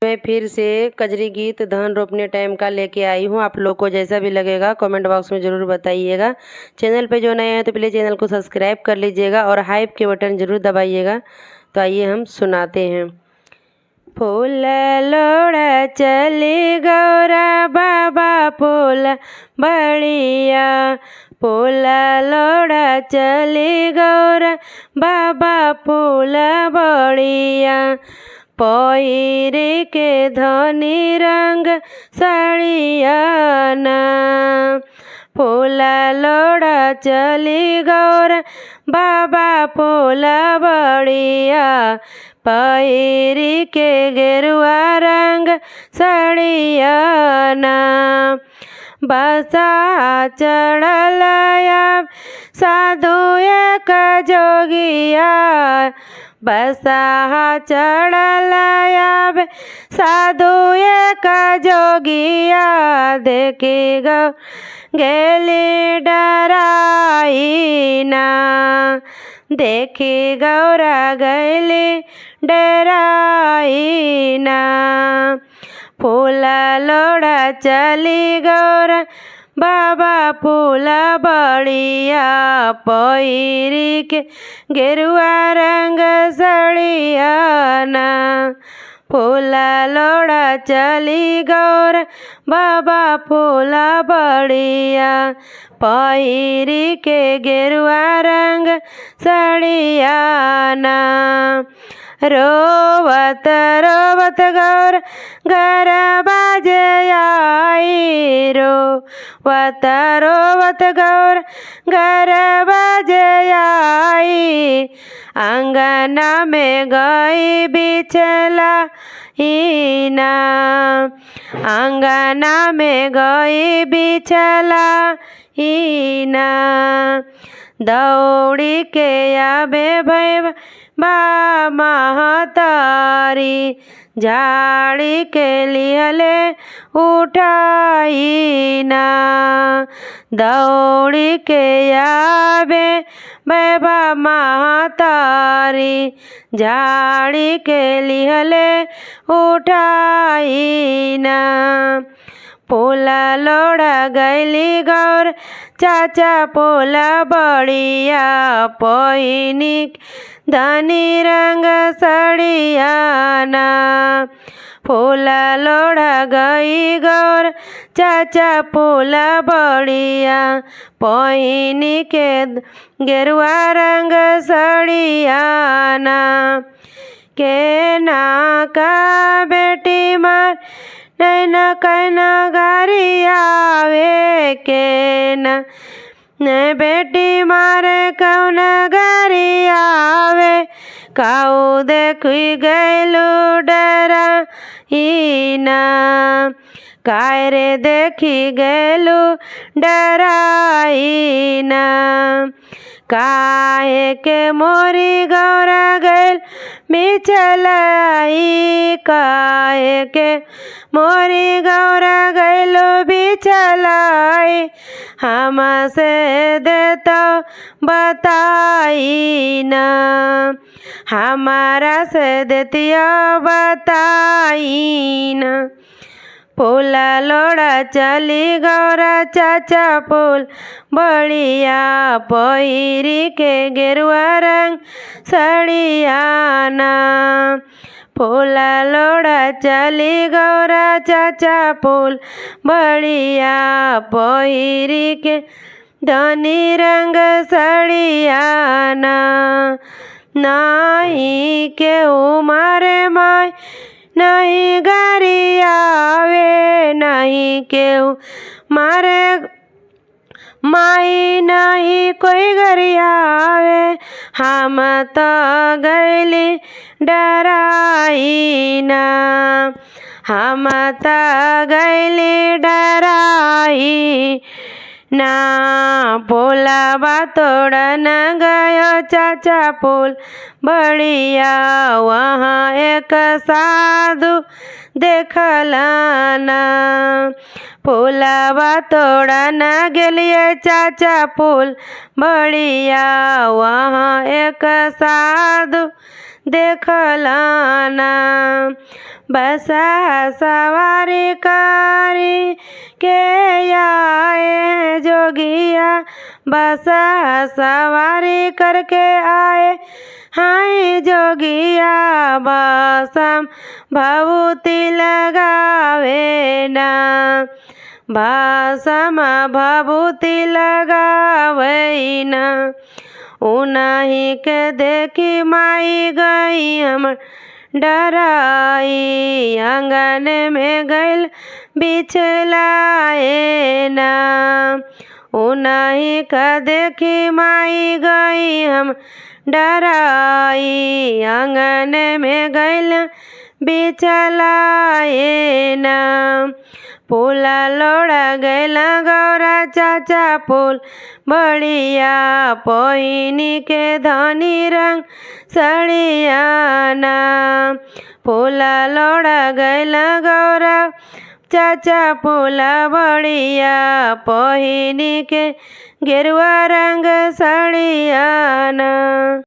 मैं फिर से कजरी गीत धान रोपने टाइम का लेके आई हूँ। आप लोग को जैसा भी लगेगा कमेंट बॉक्स में ज़रूर बताइएगा। चैनल पे जो नए हैं तो प्लीज़ चैनल को सब्सक्राइब कर लीजिएगा और हाइप के बटन ज़रूर दबाइएगा। तो आइए हम सुनाते हैं। फूल लोड़ा चली गौरा बाबा फूल बढ़िया, फूल लोड़ा चली गौरा बाबा फूल बढ़िया। पहिरी के धनी रंग साड़िया ना, फूल लोड़ा चली गौरा बाबा फूल बढ़िया। पहिरी के गेरुआ रंग साड़िया ना, बसा चढ़ल साधु एक जोगिया, बसा चढ़ल साधु एक जोगिया। देखी गो गेली डराई ना, देखी गौरा गैली डराई ना। फूल लोड़ा चली गौरा बाबा फूल बढ़िया, पहिरी के गेरुआ रंग साड़िया ना। फूल लोड़ा चली गौरा बाबा फूल बढ़िया, पहिरी के गेरुआ रंग साड़िया ना। रोवत रोवत गौर घर बाजे आई, रोवत रोवत गौर घर बाजे आई। अंगना में गई बिछला हीना, अंगना में गई बिछला हीना। दौड़ी के आबे भैया बा महतारी, झाड़ी के लिहले उठाई ना। दौड़ी के आबे बैबा महतारी, झाड़ी के लिहले उठाई ना। फूल लोड़ा गैली गौर चाचा फूल बढ़िया, पहिनी धनी रंग साड़िया ना। फूल लोड़ा गई गौर चाचा फूल बढ़िया, पहिनी के गेरुआ रंग साड़िया ना। के ना का बेटी मार नैना कैना गारी आवे, के ना ने बेटी मारे कौन गारी आवे। काऊ देखी गैलू डरा ना, कायरे देखी गैलू डराई ना। काहे के मोरी गौरा गैल बिचलाई, काहे के मोरी गौरा गैलो बिचलाई। हमसे देता बताई ना, हमारा से देतिया बताई ना। फूल लोड़ा चली गौरा चाचा फूल बढ़िया, पहिरी के गेरुआ रंग साड़िया ना। फूल लोड़ा चली गौरा चाचा फूल बढ़िया, पहिरी के धनी रंग साड़िया ना। नाही के उमारे माय नहीं गारी आवे, नहीं केहू मारे माई नहीं कोई गारी आवे। हम तो गैली डराई ना, हम तो गैली डराई ना। फूलबा तोड़न गयो चाचा फूल बढ़िया, वहाँ एक साधु देखला ना। फूलबा तोड़न गेलिए चाचा फूल बढ़िया, वहाँ एक साधु देखलाना। बसा सवारी करी के आए जोगिया, बसा सवारी करके आए हाय जोगिया। बसम भभूति लगावे ना, बसम भभूति लगावे ना। उन्हीं के देखी माई गई हम डराई, आंगन में गइल बिछलाए ना। उन्हीं का देखी माई गई हम डराई, आंगन में गइल बिछलाए ना। फूला लोड़ा गैल गौरा चाचा फूल बढ़िया, पहिनी के धनी रंग सड़ियाना। फूला लोड़ा गैल गौरा चाचा फूला बढ़िया, पहिनी के गेरुआ रंग सड़ियाना।